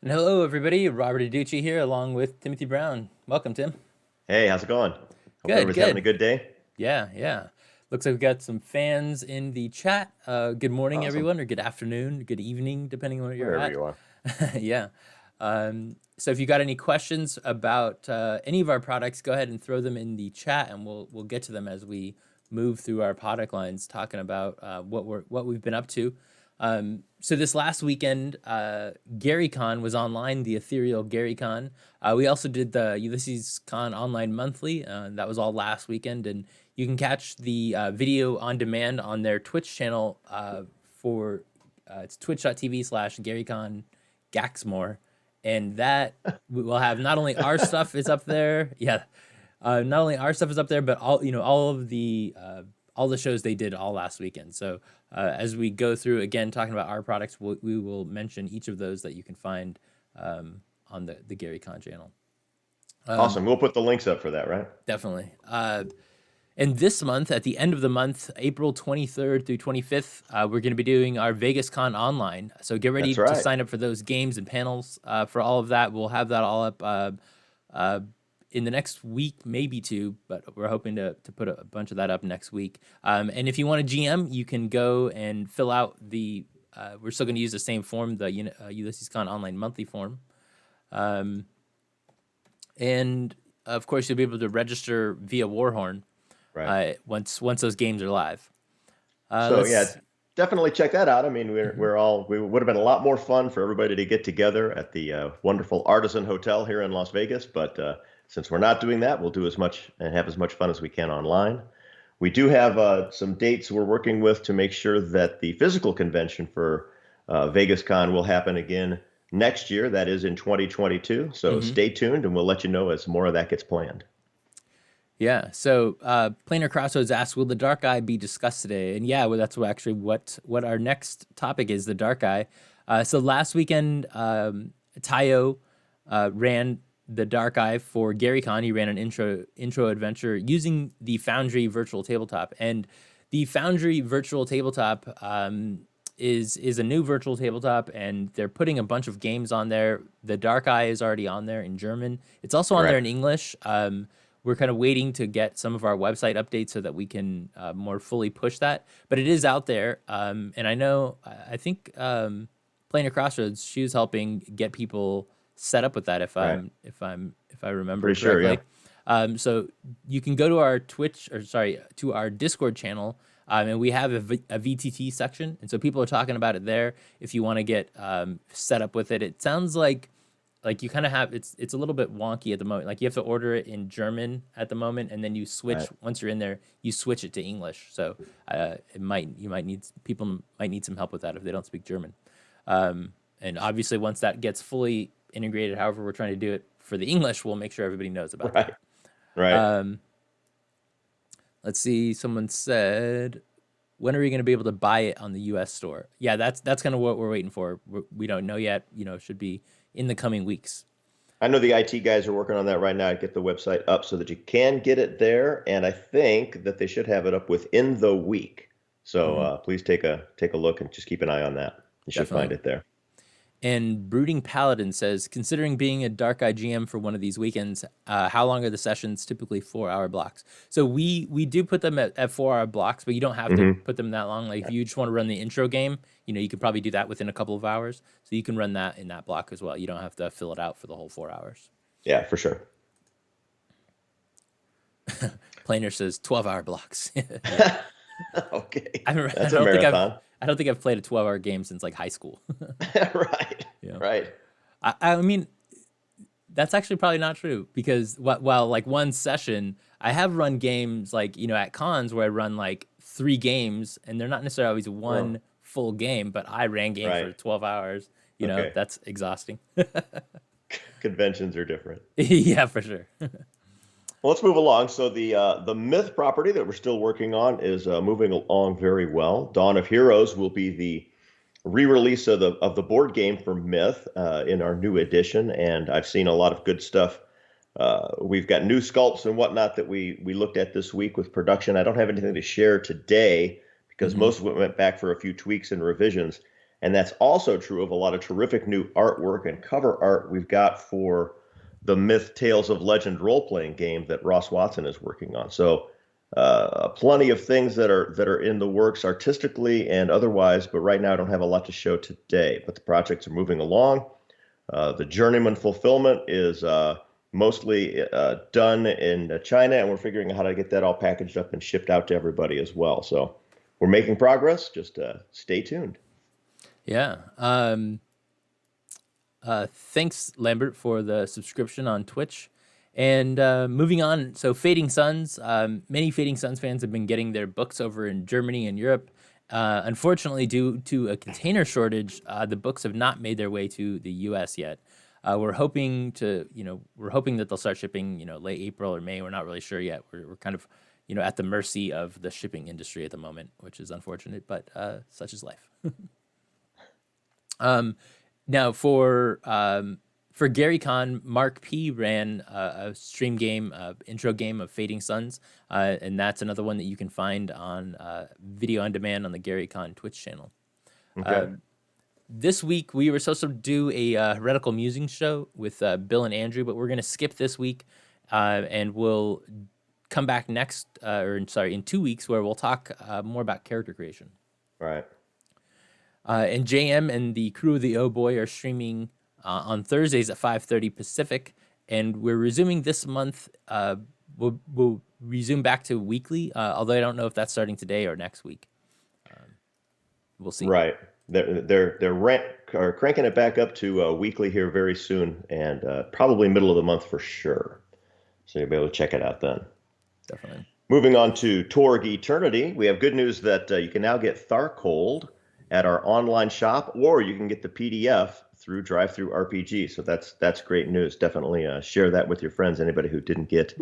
And hello, everybody. Robert Aducci here, along with Timothy Brown. Welcome, Tim. Hey, how's it going? Hope Good, everybody's having a good. good day. Yeah, yeah. Looks like we've got some fans in the chat. Good morning, Awesome. everyone, or good afternoon, good evening, depending on where you're Wherever at. you are. Yeah. So if you got any questions about any of our products, go ahead and throw them in the chat, and we'll get to them as we move through our product lines, talking about what we've been up to. So this last weekend, GaryCon was online, the ethereal GaryCon. We also did the Ulysses Con online monthly. That was all last weekend, and you can catch the video on demand on their Twitch channel for it's twitch.tv/GaryCon Gaxmore, and that will have not only our stuff is up there, yeah, not only our stuff is up there, but all the shows they did all last weekend. So as we go through again talking about our products, we will mention each of those that you can find on the Gary Con channel. Awesome. We'll put the links up for that, right? Definitely. And this month, at the end of the month, April 23rd through 25th, we're going to be doing our Vegas Con online. So get ready That's to right. sign up for those games and panels for all of that. We'll have that all up in the next week, maybe two, but we're hoping to put a bunch of that up next week. And if you want a GM, you can go and fill out we're still going to use the same form, the Ulysses Con online monthly form. And of course, you'll be able to register via Warhorn Right. once those games are live. So yeah, Let's definitely check that out. I mean, we would have been a lot more fun for everybody to get together at the wonderful Artisan Hotel here in Las Vegas, but since we're not doing that, we'll do as much and have as much fun as we can online. We do have some dates we're working with to make sure that the physical convention for Vegas Con will happen again next year. That is in 2022. So mm-hmm. stay tuned and we'll let you know as more of that gets planned. Yeah. So Planar Crossroads asks, "Will the Dark Eye be discussed today?" And yeah, well, that's what our next topic is, the Dark Eye. So last weekend, Tayo ran the Dark Eye for GaryCon. He ran an intro adventure using the Foundry Virtual Tabletop, and the Foundry Virtual Tabletop is a new virtual tabletop, and they're putting a bunch of games on there. The Dark Eye is already on there in German. It's also on there in Correct. English. We're kind of waiting to get some of our website updates so that we can more fully push that. But it is out there, and I think Planar Crossroads, she was helping get people set up with that. Right. If I I'm remember pretty sure. Yeah. correctly, so you can go to our to our Discord channel, and we have a VTT section, and so people are talking about it there. If you want to get set up with it, it sounds like you kind of have it's a little bit wonky at the moment. Like you have to order it in German at the moment, and then you switch Right. once you're in there, you switch it to English. So you might need people might need some help with that if they don't speak German. And obviously, once that gets fully integrated, however we're trying to do it for the English, we'll make sure everybody knows about Right. that. Right. Um, let's see. Someone said, "When are we going to be able to buy it on the U.S. store?" Yeah, that's kind of what we're waiting for. We don't know yet. Should be in the coming weeks. I know the IT guys are working on that right now to get the website up so that you can get it there, and I think that they should have it up within the week. So Mm-hmm. please take a look and just keep an eye on that. You should find Definitely. it there. And Brooding Paladin says, considering being a Dark Eye GM for one of these weekends, how long are the sessions? Typically 4 hour blocks. So we do put them at 4 hour blocks, but you don't have to Hmm. put them that long. Like if you just want to run the intro game, you could probably do that within a couple of hours. So you can run that in that block as well. You don't have to fill it out for the whole 4 hours. Yeah, for sure. Planer says 12-hour blocks. Yeah. Okay, I that's a don't think marathon. I don't think I've played a 12-hour game since like high school. Right. Yeah. Right. I mean, that's actually probably not true because while like one session, I have run games like at cons where I run like 3 games, and they're not necessarily always Oh, one full game, but I ran games for right. 12 hours. Okay. That's exhausting. Conventions are different. Yeah, for sure. Well, let's move along. So the Myth property that we're still working on is moving along very well. Dawn of Heroes will be the re-release of the board game for Myth in our new edition, and I've seen a lot of good stuff. We've got new sculpts and whatnot that we looked at this week with production. I don't have anything to share today because Hmm. most of it went back for a few tweaks and revisions. And that's also true of a lot of terrific new artwork and cover art we've got for the Myth Tales of Legend role-playing game that Ross Watson is working on. So plenty of things that are in the works artistically and otherwise, but right now I don't have a lot to show today. But the projects are moving along. The Journeyman fulfillment is mostly done in China, and we're figuring out how to get that all packaged up and shipped out to everybody as well. So we're making progress. Just stay tuned. Yeah. Thanks, Lambert, for the subscription on Twitch. And moving on, so Fading Suns, many Fading Suns fans have been getting their books over in Germany and Europe. Unfortunately, due to a container shortage, the books have not made their way to the U.S. yet. We're hoping that they'll start shipping, late April or May. We're not really sure yet. We're kind of, at the mercy of the shipping industry at the moment, which is unfortunate, but such is life. Now for Gary Con, Mark P ran a stream game, intro game of Fading Suns, and that's another one that you can find on video on demand on the Gary Con Twitch channel. Okay. This week we were supposed to do a heretical musing show with Bill and Andrew, but we're going to skip this week, and we'll come back in 2 weeks where we'll talk more about character creation. Right. And JM and the crew of the Oh Boy are streaming on Thursdays at 5:30 Pacific, and we're resuming this month. We'll resume back to weekly, although I don't know if that's starting today or next week. We'll see. Right. They're cranking it back up to weekly here very soon, and probably middle of the month for sure. So you'll be able to check it out then. Definitely. Moving on to Torg Eternity, we have good news that you can now get Tharcold at our online shop, or you can get the PDF through Drive-Thru RPG. So that's great news. Definitely share that with your friends. Anybody who didn't get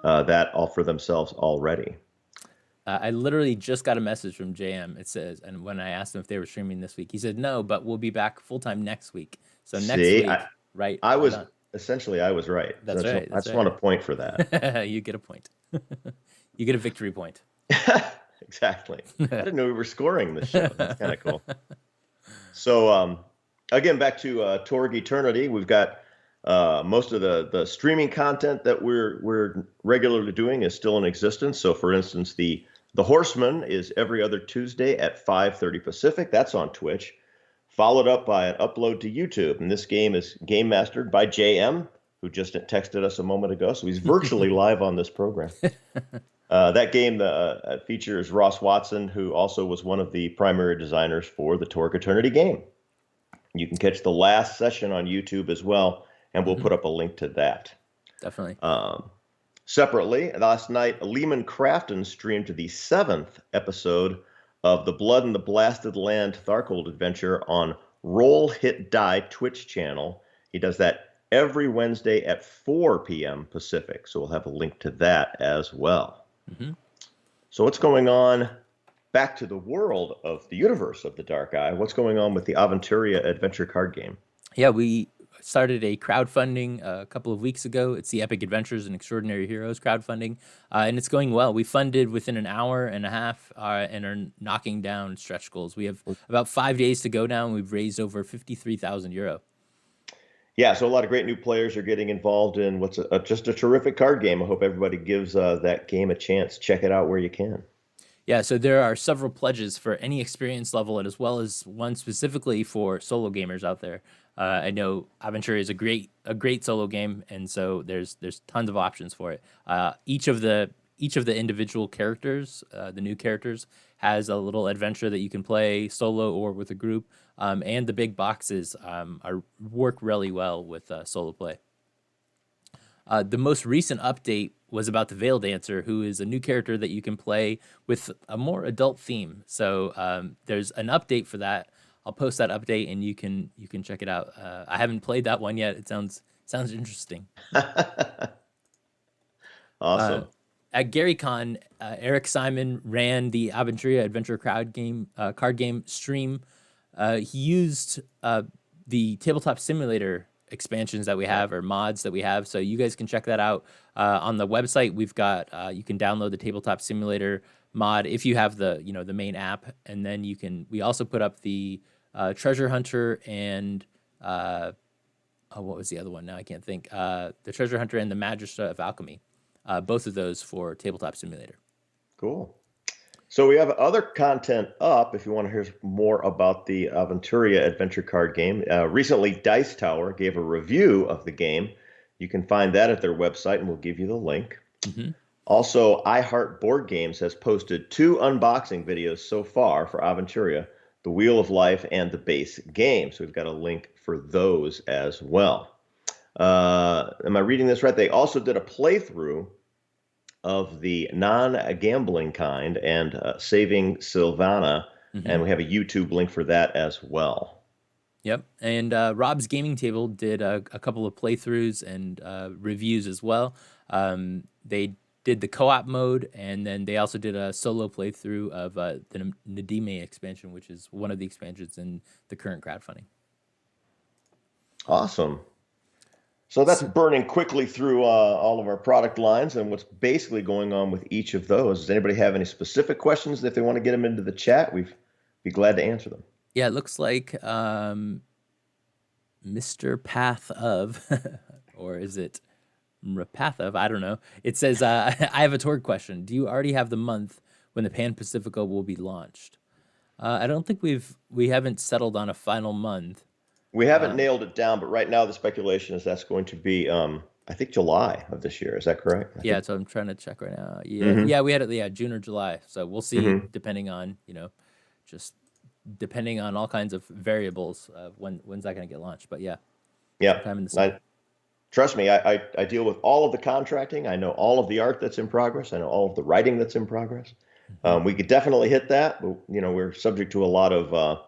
that all for themselves already. I literally just got a message from JM. It says, and when I asked him if they were streaming this week, he said no, but we'll be back full time next week. So next week, right? I was right. That's right. I just want a point for that. You get a point. You get a victory point. Exactly. I didn't know we were scoring this show. That's kind of cool. So again, back to Torg Eternity. We've got most of the streaming content that we're regularly doing is still in existence. So for instance, the Horseman is every other Tuesday at 5:30 Pacific. That's on Twitch, followed up by an upload to YouTube. And this game is game mastered by JM, who just texted us a moment ago. So he's virtually live on this program. That game features Ross Watson, who also was one of the primary designers for the Torg Eternity game. You can catch the last session on YouTube as well, and we'll put up a link to that. Definitely. Separately, last night, Lehman Crafton streamed the 7th episode of the Blood and the Blasted Land Tharcold adventure on Roll Hit Die Twitch channel. He does that every Wednesday at 4 p.m. Pacific, so we'll have a link to that as well. Mm-hmm. So what's going on back to the world of the universe of the Dark Eye? What's going on with the Aventuria adventure card game? Yeah, we started a crowdfunding a couple of weeks ago. It's the Epic Adventures and Extraordinary Heroes crowdfunding, and it's going well. We funded within an hour and a half and are knocking down stretch goals. We have about 5 days to go now, and we've raised over 53,000 euro. Yeah, so a lot of great new players are getting involved in what's just a terrific card game. I hope everybody gives that game a chance. Check it out where you can. Yeah, so there are several pledges for any experience level, and as well as one specifically for solo gamers out there. I know Aventuria is a great solo game, and so there's tons of options for it. Each of the individual characters, the new characters, has a little adventure that you can play solo or with a group, and the big boxes work really well with solo play. The most recent update was about the Veil Dancer, who is a new character that you can play with a more adult theme. So there's an update for that. I'll post that update, and you can check it out. I haven't played that one yet. It sounds interesting. Awesome. At GaryCon, Eric Simon ran the Aventuria Adventure card game stream. He used the Tabletop Simulator expansions that we have, or mods that we have, so you guys can check that out on the website. We've got you can download the Tabletop Simulator mod if you have the the main app, and then we also put up the Treasure Hunter and what was the other one? Now I can't think. The Treasure Hunter and the Magistra of Alchemy. Both of those for Tabletop Simulator. Cool. So we have other content up if you want to hear more about the Aventuria adventure card game. Recently, Dice Tower gave a review of the game. You can find that at their website, and we'll give you the link. Mm-hmm. Also, iHeart Board Games has posted 2 unboxing videos so far for Aventuria, The Wheel of Life and the base game. So we've got a link for those as well. Am I reading this right? They also did a playthrough of the non-gambling kind and Saving Sylvana, and we have a YouTube link for that as well. Yep, and Rob's Gaming Table did a couple of playthroughs and reviews as well. They did the co-op mode, and then they also did a solo playthrough of the Nadime expansion, which is one of the expansions in the current crowdfunding. Awesome. So that's burning quickly through all of our product lines and what's basically going on with each of those. Does anybody have any specific questions? If they want to get them into the chat, we'd be glad to answer them. Yeah, it looks like Mr. Path of, or is it Path of? I don't know. It says, I have a Torg question. Do you already have the month when the Pan Pacifico will be launched? I don't think we haven't settled on a final month. We haven't nailed it down, but right now the speculation is that's going to be, I think, July of this year. Is that correct? Yeah, so I'm trying to check right now. Yeah, we had it, June or July. So we'll see, depending on, just depending on all kinds of variables. When's that going to get launched? But yeah. Yeah. Trust me, I deal with all of the contracting. I know all of the art that's in progress. I know all of the writing that's in progress. We could definitely hit that, but we're subject to a lot of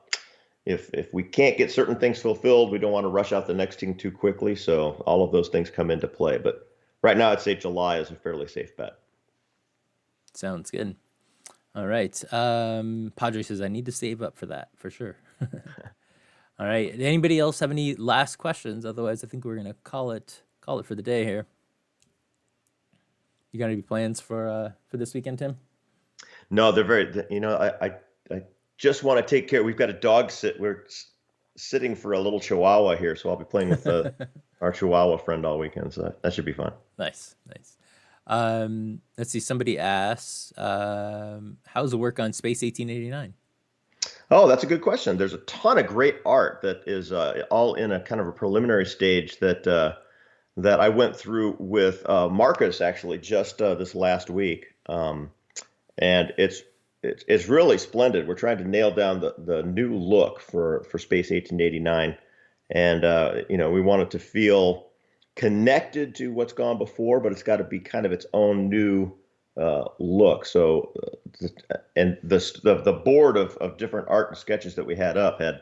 if we can't get certain things fulfilled, we don't want to rush out the next thing too quickly. So all of those things come into play. But right now, I'd say July is a fairly safe bet. Sounds good. All right. Padre says, I need to save up for that, for sure. All right. Anybody else have any last questions? Otherwise, I think we're going to call it for the day here. You got any plans for this weekend, Tim? No, they're very, I just want to take care. We've got a dog we're sitting for a little Chihuahua here, so I'll be playing with our Chihuahua friend all weekend. So that should be fun. Nice. Let's see. Somebody asks, how's the work on Space 1889? Oh, that's a good question. There's a ton of great art that is all in a kind of a preliminary stage that I went through with Marcus actually just this last week, and it's really splendid. We're trying to nail down the new look for Space 1889, and we want it to feel connected to what's gone before, but it's got to be kind of its own new look. So, and the board of different art and sketches that we had up had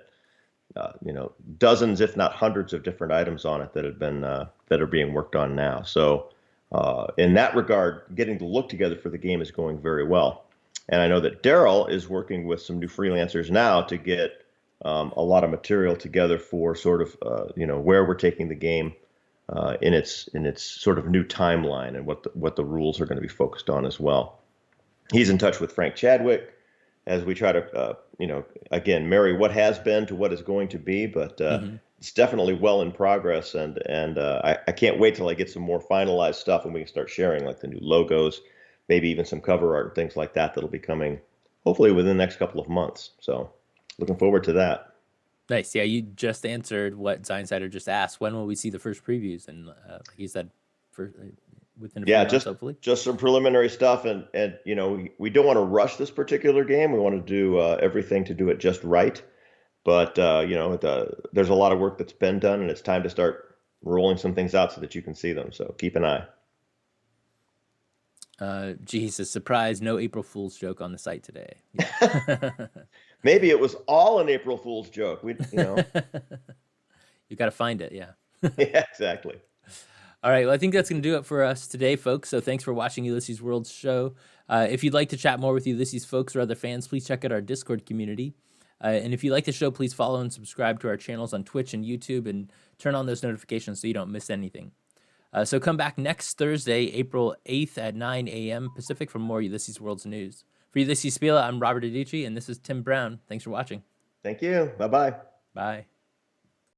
dozens, if not hundreds, of different items on it that have been that are being worked on now. So, in that regard, getting the look together for the game is going very well. And I know that Daryl is working with some new freelancers now to get a lot of material together for sort of where we're taking the game in its sort of new timeline and what the rules are going to be focused on as well. He's in touch with Frank Chadwick as we try to again marry what has been to what is going to be, but it's definitely well in progress, and I can't wait till I get some more finalized stuff and we can start sharing like the new logos, maybe even some cover art and things like that that'll be coming hopefully within the next couple of months. So looking forward to that. Nice. Yeah, you just answered what Zionsider just asked. When will we see the first previews? And like you said, within a few months, hopefully. Just some preliminary stuff, and we don't want to rush this particular game. We want to do everything to do it just right. But there's a lot of work that's been done, and it's time to start rolling some things out so that you can see them. So keep an eye. He says, surprise, no April Fool's joke on the site today. Yeah. Maybe it was all an April Fool's joke. You got to find it. Yeah. Yeah, exactly. All right. Well, I think that's going to do it for us today, folks. So thanks for watching Ulisses Worlds show. If you'd like to chat more with Ulysses folks or other fans, please check out our Discord community. And if you like the show, please follow and subscribe to our channels on Twitch and YouTube and turn on those notifications so you don't miss anything. So come back next Thursday, April 8th at 9 a.m. Pacific for more Ulysses Worlds news. For Ulysses Spila, I'm Robert Adichie, and this is Tim Brown. Thanks for watching. Thank you. Bye bye. Bye.